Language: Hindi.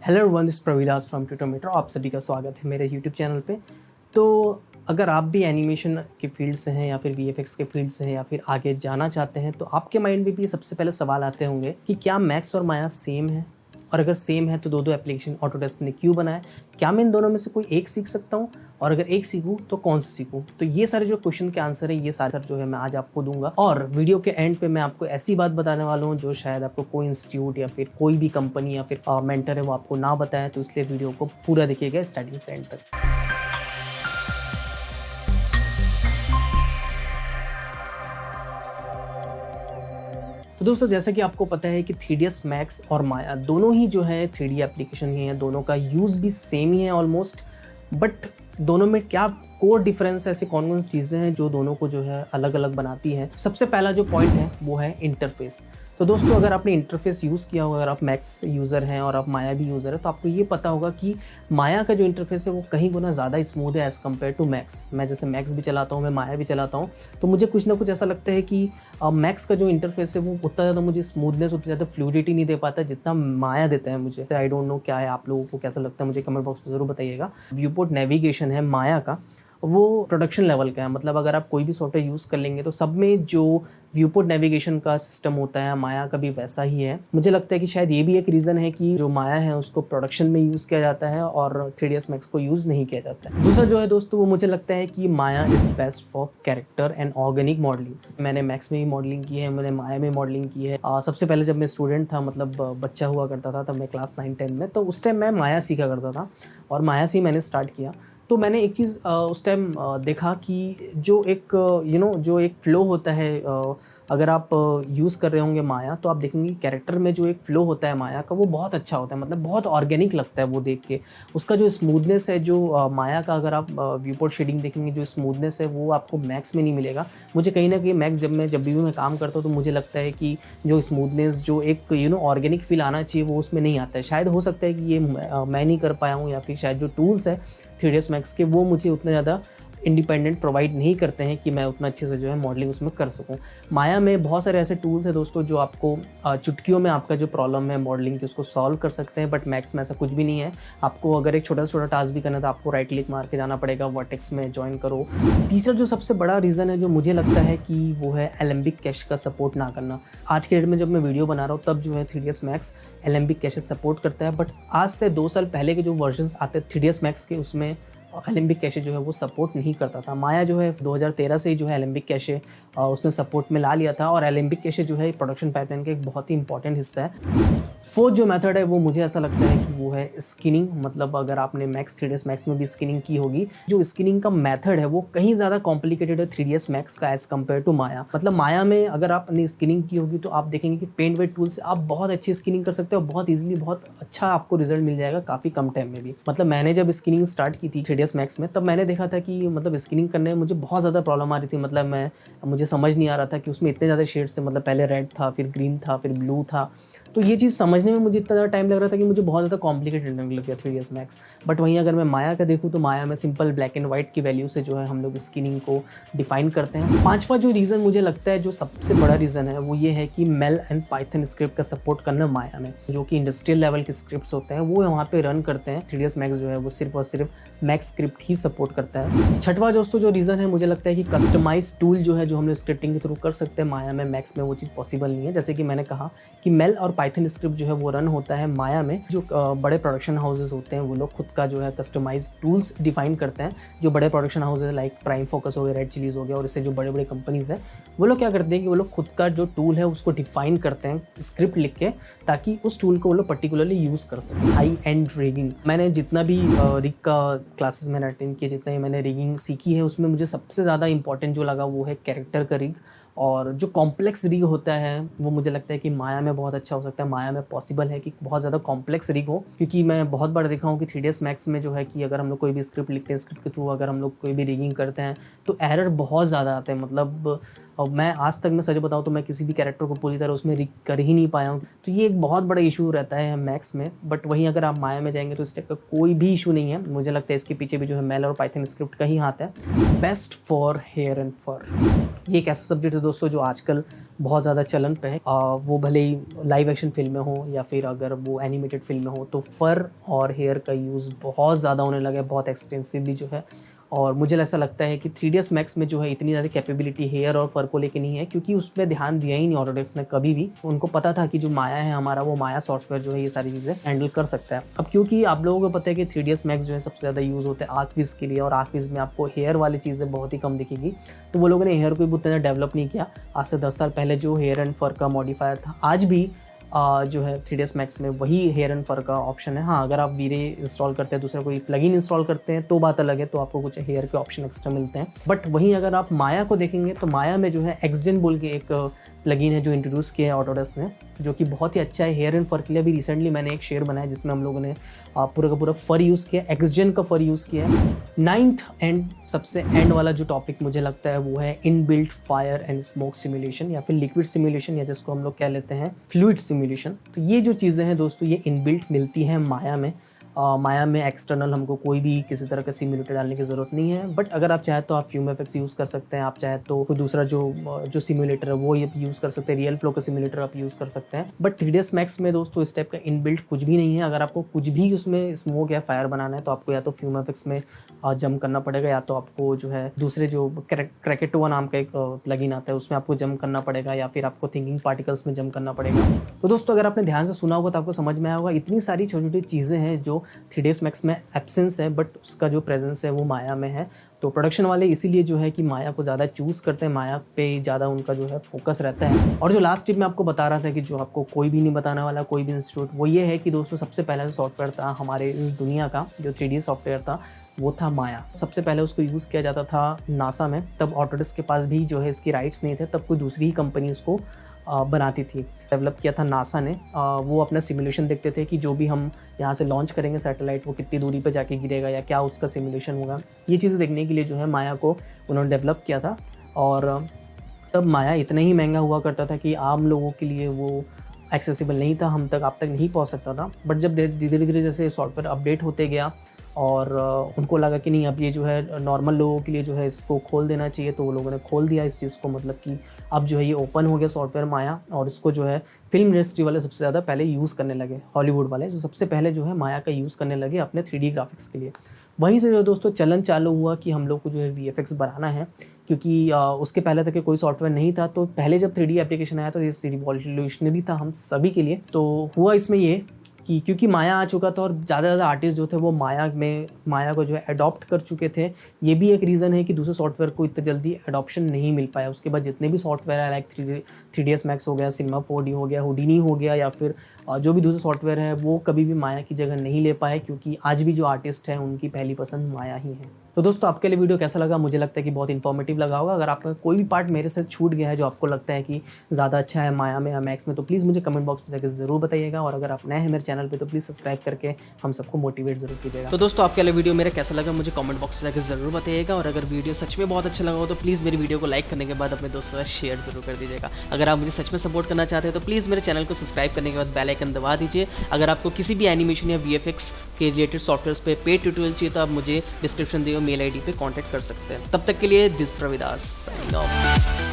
Hello everyone, this Pravidas from Tutometer. आप सभी का स्वागत है मेरे यूट्यूब चैनल पे। तो अगर आप भी एनिमेशन के फील्ड से हैं या फिर वीएफएक्स के फील्ड से हैं या फिर आगे जाना चाहते हैं तो आपके माइंड में भी सबसे पहले सवाल आते होंगे कि क्या मैक्स और माया सेम है, और अगर सेम है तो दो एप्लीकेशन ऑटोडेस्क ने क्यों बनाया, क्या मैं इन दोनों में से कोई एक सीख सकता हूँ, और अगर एक सीखूं तो कौन सा सीखूं। तो ये सारे जो क्वेश्चन के आंसर है, ये सारे जो है मैं आज आपको दूंगा। और वीडियो के एंड पे मैं आपको ऐसी बात बताने वाला हूँ जो शायद आपको कोई इंस्टीट्यूट या फिर कोई भी कंपनी या फिर मेंटर है वो आपको ना बताए। तो इसलिए वीडियो को पूरा देखिएगा स्टार्टिंग से एंड तक। तो दोस्तों, जैसा कि आपको पता है कि 3ds मैक्स और माया दोनों ही जो है 3D एप्लीकेशन ही है, दोनों का यूज़ भी सेम ही है ऑलमोस्ट। बट दोनों में क्या कोर डिफरेंस है, ऐसी कौन कौन सी चीज़ें हैं जो दोनों को जो है अलग अलग बनाती हैं। सबसे पहला जो पॉइंट है वो है इंटरफेस। तो दोस्तों, अगर आपने इंटरफेस यूज़ किया होगा, अगर आप मैक्स यूज़र हैं और आप माया भी यूज़र है, तो आपको ये पता होगा कि माया का जो इंटरफेस है वो कहीं गुना ज़्यादा स्मूथ है एज़ कम्पेयर टू मैक्स। मैं जैसे मैक्स भी चलाता हूँ, मैं माया भी चलाता हूँ, तो मुझे कुछ ना कुछ ऐसा लगता है कि मैक्स का जो इंटरफेस है वो उतना ज़्यादा मुझे स्मूथनेस, उतनी ज़्यादा फ्लूइडिटी नहीं दे पाता जितना माया देता है मुझे। आई डोंट नो क्या है, आप लोगों को कैसा लगता है मुझे कमेंट बॉक्स में ज़रूर बताइएगा। व्यूपोर्ट नेविगेशन है माया का, वो प्रोडक्शन लेवल का है। मतलब अगर आप कोई भी सॉफ्टवेयर यूज़ कर लेंगे तो सब में जो व्यूपोर्ट नेविगेशन का सिस्टम होता है माया का भी वैसा ही है। मुझे लगता है कि शायद ये भी एक रीज़न है कि जो माया है उसको प्रोडक्शन में यूज़ किया जाता है और 3ds मैक्स को यूज़ नहीं किया जाता है। दूसरा जो है दोस्तों, वो मुझे लगता है कि Maya is best for character and organic modelling. मैंने मैक्स में भी मॉडलिंग की है, मैंने माया में मॉडलिंग की है। सबसे पहले जब मैं स्टूडेंट था, मतलब बच्चा हुआ करता था, तब मैं क्लास 9-10 में, तो उस टाइम मैं माया सीखा करता था और माया से ही मैंने स्टार्ट किया। तो मैंने एक चीज़ उस टाइम देखा कि जो एक जो एक फ़्लो होता है, अगर आप यूज़ कर रहे होंगे माया, तो आप देखेंगे कैरेक्टर में जो एक फ़्लो होता है माया का वो बहुत अच्छा होता है। मतलब बहुत ऑर्गेनिक लगता है वो देख के। उसका जो स्मूथनेस है, जो माया का अगर आप व्यूपोर्ट शेडिंग देखेंगे, जो स्मूथनेस है वो आपको मैक्स में नहीं मिलेगा। मुझे कहीं ना कहीं मैक्स जब भी मैं काम करता हूँ तो मुझे लगता है कि जो स्मूथनेस, जो एक ऑर्गेनिक फील आना चाहिए वो उसमें नहीं आता है। शायद हो सकता है कि ये मैं नहीं कर पाया हूँ, या फिर शायद जो टूल्स है 3ds मैक्स के वो मुझे उतने ज़्यादा इंडिपेंडेंट प्रोवाइड नहीं करते हैं कि मैं उतना अच्छे से जो है मॉडलिंग उसमें कर सकूं। माया में बहुत सारे ऐसे टूल्स हैं दोस्तों जो आपको चुटकियों में आपका जो प्रॉब्लम है मॉडलिंग की उसको सॉल्व कर सकते हैं। बट मैक्स में ऐसा कुछ भी नहीं है। आपको अगर एक छोटा से छोटा टास्क भी करना है तो आपको राइट क्लिक मार के जाना पड़ेगा, वर्टेक्स में ज्वाइन करो। तीसरा जो सबसे बड़ा रीज़न है जो मुझे लगता है कि वो है एलेम्बिक कैश का सपोर्ट ना करना। आज के डेट में जब मैं वीडियो बना रहा हूँ तब जो है 3ds max Alembic caches support करता है। बट आज से 2 साल पहले के जो वर्जन आते हैं 3ds मैक्स के, उसमें एलेम्बिक कैशे जो है वो सपोर्ट नहीं करता था। माया जो है 2013 से ही जो है एलेम्बिक कैशे उसने सपोर्ट में ला लिया था, और एलेम्बिक कैशे जो है प्रोडक्शन पाइपलाइन का एक बहुत ही इंपॉर्टेंट हिस्सा है। फोर्थ जो मेथड है वो मुझे ऐसा लगता है कि वो है स्किनिंग। मतलब अगर आपने मैक्स 3ds मैक्स में भी स्किनिंग की होगी, जो स्किनिंग का मेथड है वो कहीं ज़्यादा कॉम्प्लिकेटेड है 3ds मैक्स का एज़ कम्पेयर टू माया। मतलब माया में अगर आपने स्किनिंग की होगी तो आप देखेंगे कि पेंट वेट टूल से आप बहुत अच्छी स्किनिंग कर सकते हो, बहुत ईजिली, बहुत अच्छा आपको रिजल्ट मिल जाएगा काफ़ी कम टाइम में भी। मतलब मैंने जब स्किनिंग स्टार्ट की थी 3ds मैक्स में, तब मैंने देखा था कि मतलब स्किनिंग करने में मुझे बहुत ज़्यादा प्रॉब्लम आ रही थी। मतलब मुझे समझ नहीं आ रहा था कि उसमें इतने ज़्यादा शेड्स थे। मतलब पहले रेड था, फिर ग्रीन था, फिर ब्लू था। तो ये चीज़ समझने में मुझे इतना ज़्यादा टाइम लग रहा था कि मुझे बहुत ज़्यादा कॉम्प्लिकेटेड लगने लग गया 3ds मैक्स। बट वहीं अगर मैं माया का देखूँ तो माया में सिंपल ब्लैक एंड वाइट की वैल्यू से जो है हम लोग स्किनिंग को डिफाइन करते हैं। पांचवा जो रीज़न मुझे लगता है जो सबसे बड़ा रीज़न है वो ये है कि मेल एंड पाइथन स्क्रिप्ट का सपोर्ट करना माया में, जो कि इंडस्ट्रियल लेवल के स्क्रिप्ट्स होते हैं वो वहाँ पे रन करते हैं। 3ds मैक्स जो है वो सिर्फ और सिर्फ मैक्स स्क्रिप्ट ही सपोर्ट करता है। छठवा दोस्तों जो रीज़न है, मुझे लगता है कि कस्टमाइज टूल जो है जो हम लोग स्क्रिप्टिंग के थ्रू कर सकते हैं, माया में मैक्स में वो चीज़ पॉसिबल नहीं है। जैसे कि मैंने कहा कि मेल और पाइथन स्क्रिप्ट जो है वो रन होता है माया में। जो बड़े प्रोडक्शन हाउसेज होते हैं वो लोग खुद का जो है कस्टमाइज टूल्स डिफाइन करते हैं। जो बड़े production houses like prime focus हो गया, रेड चिलीज हो गया, और इससे जो बड़े बड़े कंपनीज हैं वो लोग क्या करते हैं कि वो लोग खुद का जो टूल है उसको डिफाइन करते हैं स्क्रिप्ट लिख के, ताकि उस टूल को वो लोग पर्टिकुलरली यूज़ कर सकें। हाई एंड रिगिंग, मैंने जितना भी रिग का क्लासेस मैंने अटेंड किए, जितना ही मैंने रिगिंग सीखी है, उसमें मुझे सबसे ज़्यादा इंपॉर्टेंट जो लगा वो है कैरेक्टर का रिग। और जो कॉम्प्लेक्स रिग होता है वो मुझे लगता है कि माया में बहुत अच्छा हो सकता है। माया में पॉसिबल है कि बहुत ज़्यादा कॉम्प्लेक्स रिग हो, क्योंकि मैं बहुत बार देखा हूँ कि 3ds मैक्स में जो है कि अगर हम लोग कोई भी स्क्रिप्ट लिखते हैं, स्क्रिप्ट के थ्रू अगर हम लोग कोई भी रिगिंग करते हैं तो एरर बहुत ज़्यादा आते हैं। मतलब मैं आज तक मैं सच बताऊँ तो मैं किसी भी कैरेक्टर को पूरी तरह उसमें रिग कर ही नहीं पाया हूँ। तो ये एक बहुत बड़ा इशू रहता है मैक्स में। बट वहीं अगर आप माया में जाएंगे तो इस टाइप का कोई भी इशू नहीं है। मुझे लगता है इसके पीछे भी जो है मेल और पाइथन स्क्रिप्ट का ही हाथ है। बेस्ट फॉर हेयर एंड फर, ये एक ऐसा सब्जेक्ट है दोस्तों जो आजकल बहुत ज़्यादा चलन पे है, वो भले ही लाइव एक्शन फिल्में हो या फिर अगर वो एनिमेटेड फिल्में हो, तो फर और हेयर का यूज़ बहुत ज़्यादा होने लगा है, बहुत एक्सटेंसिवली जो है। और मुझे ऐसा लगता है कि 3ds मैक्स में जो है इतनी ज़्यादा कैपेबिलिटी हेयर और फर को लेके नहीं है, क्योंकि उस पर ध्यान दिया ही नहीं ऑटोडेस्क ने कभी भी। उनको पता था कि जो माया है हमारा, वो माया सॉफ्टवेयर जो है ये सारी चीज़ें हैंडल कर सकता है। अब क्योंकि आप लोगों को पता है कि 3ds मैक्स जो है सबसे ज़्यादा यूज़ होता है आर्कविज़ के लिए, और आर्कविज़ में आपको हेयर वाली चीज़ें बहुत ही कम दिखेगी, तो वो लोगों ने हेयर को भी उतना डेवलप नहीं किया। आज से 10 साल पहले जो हेयर एंड फर का मॉडिफायर था, आज भी जो है 3ds मैक्स में वही हेयर एंड फर का ऑप्शन है। हाँ, अगर आप वीरे इंस्टॉल करते हैं, दूसरा कोई प्लगइन इंस्टॉल करते हैं तो बात अलग है, तो आपको कुछ हेयर के ऑप्शन एक्स्ट्रा मिलते हैं। बट वहीं अगर आप माया को देखेंगे तो माया में जो है एक्सजेन बोल के एक प्लगइन है जो इंट्रोड्यूस किया है ऑटोडेस्क ने, जो कि बहुत ही अच्छा है हेयर एंड फर के लिए। अभी रिसेंटली मैंने एक शेयर बनाया जिसमें हम लोगों ने पूरा का पूरा फर यूज़ किया, एक्सजेन का फर यूज़ किया है। 9th एंड सबसे एंड वाला जो टॉपिक मुझे लगता है वो है inbuilt fire and smoke simulation, या फिर लिक्विड सिमुलेशन, या जिसको हम लोग कह लेते हैं फ्लूइड सिमुलेशन। तो ये जो चीज़ें हैं दोस्तों, ये इनबिल्ट मिलती हैं माया में। माया में एक्सटर्नल हमको कोई भी किसी तरह का सिमुलेटर डालने की ज़रूरत नहीं है। बट अगर आप चाहे तो आप फ्यूम एफेक्ट्स यूज़ कर सकते हैं, आप चाहे तो कोई दूसरा जो सिमुलेटर है वो यूज़ कर सकते हैं, रियल फ्लो का सिमुलेटर आप यूज़ कर सकते हैं। बट 3ds मैक्स में दोस्तों इस टाइप का इनबिल्ट कुछ भी नहीं है। अगर आपको कुछ भी उसमें स्मोक या फायर बनाना है तो आपको या तो फ्यूम एफेक्ट्स में जंप करना पड़ेगा, या तो आपको जो है दूसरे जो क्रैकेटोवा नाम का एक प्लगइन आता है उसमें आपको जंप करना पड़ेगा, या फिर आपको थिंकिंग पार्टिकल्स में जंप करना पड़ेगा। तो दोस्तों अगर आपने ध्यान से सुना होगा तो आपको समझ में आया होगा, इतनी सारी छोटी छोटी चीज़ें हैं जो 3ds मैक्स में एब्सेंस है, बट उसका जो प्रेजेंस है वो माया में है। तो प्रोडक्शन वाले इसीलिए जो है कि माया को ज़्यादा चूज़ करते हैं, माया पे ज़्यादा उनका जो है फोकस रहता है। और जो लास्ट टिप मैं आपको बता रहा था कि जो आपको कोई भी नहीं बताने वाला, कोई भी इंस्टीट्यूट, वो ये है कि दोस्तों सबसे पहला जो सॉफ्टवेयर था हमारे इस दुनिया का, जो 3D सॉफ्टवेयर था, वो था माया। सबसे पहले उसको यूज़ किया जाता था नासा में। तब ऑटोडेस्क के पास भी जो है इसकी राइट्स नहीं थे, तब कोई दूसरी ही कंपनी इसको बनाती थी। डेवलप किया था नासा ने। वो अपना सिमुलेशन देखते थे कि जो भी हम यहाँ से लॉन्च करेंगे सैटेलाइट, वो कितनी दूरी पे जाके गिरेगा या क्या उसका सिमुलेशन होगा। ये चीज़ें देखने के लिए जो है माया को उन्होंने डेवलप किया था। और तब माया इतना ही महंगा हुआ करता था कि आम लोगों के लिए वो एक्सेसिबल नहीं था, आप तक नहीं पहुँच सकता था। बट जब धीरे धीरे जैसे सॉफ्टवेयर अपडेट होते गया और उनको लगा कि नहीं, अब ये जो है नॉर्मल लोगों के लिए जो है इसको खोल देना चाहिए, तो वो लोगों ने खोल दिया इस चीज़ को। मतलब कि अब जो है ये ओपन हो गया सॉफ्टवेयर माया, और इसको जो है फिल्म इंडस्ट्री वाले सबसे ज़्यादा पहले यूज़ करने लगे। हॉलीवुड वाले जो सबसे पहले जो है माया का यूज़ करने लगे अपने 3D ग्राफिक्स के लिए। वहीं से जो दोस्तों चलन चालू हुआ कि हम लोग को जो है VFX बनाना है, क्योंकि उसके पहले तक कोई सॉफ्टवेयर नहीं था। तो पहले जब 3D एप्लीकेशन आया तो ये रिवॉल्यूशनरी था हम सभी के लिए। तो हुआ इसमें ये कि क्योंकि माया आ चुका था और ज़्यादा आर्टिस्ट जो थे वो माया को जो है अडॉप्ट कर चुके थे। ये भी एक रीज़न है कि दूसरे सॉफ्टवेयर को इतनी जल्दी अडॉप्शन नहीं मिल पाया। उसके बाद जितने भी सॉफ्टवेयर है, लाइक 3ds मैक्स हो गया, सिनेमा 4D हो गया, हुडिनी हो गया, या फिर जो भी दूसरे सॉफ्टवेयर है, वो कभी भी माया की जगह नहीं ले पाए, क्योंकि आज भी जो आर्टिस्ट हैं उनकी पहली पसंद माया ही है। तो दोस्तों आपके लिए वीडियो कैसा लगा? मुझे लगता है कि बहुत इन्फॉर्मेटिव लगा होगा। अगर आपका कोई भी पार्ट मेरे से छूट गया है जो आपको लगता है कि ज़्यादा अच्छा है माया में या मैक्स में, तो प्लीज़ मुझे कमेंट बॉक्स में जाकर ज़रूर बताइएगा। और अगर आप नए हैं मेरे चैनल पे तो प्लीज़ सब्सक्राइब करके हम सबको मोटिवेट ज़रूर कीजिएगा। तो दोस्तों आपके लिए वीडियो मेरा कैसा लगा मुझे कमेंट बॉक्स में जाकर ज़रूर बताइएगा। और अगर वीडियो सच में बहुत अच्छा लगा हो तो प्लीज़ मेरी वीडियो को लाइक करने के बाद अपने दोस्तों के साथ शेयर ज़रूर कर दीजिएगा। अगर आप मुझे सच में सपोर्ट करना चाहते हैं तो प्लीज़ मेरे चैनल को सब्सक्राइब करने के बाद बेल आइकन दबा दीजिए। अगर आपको किसी भी एनिमेशन या VFX के रिलेटेड सॉफ्टवेयर पे पेड ट्यूटोरियल चाहिए तो आप मुझे डिस्क्रिप्शन दिए मेल ID पे कॉन्टैक्ट कर सकते हैं। तब तक के लिए दिस प्रविदास साइनिंग ऑफ।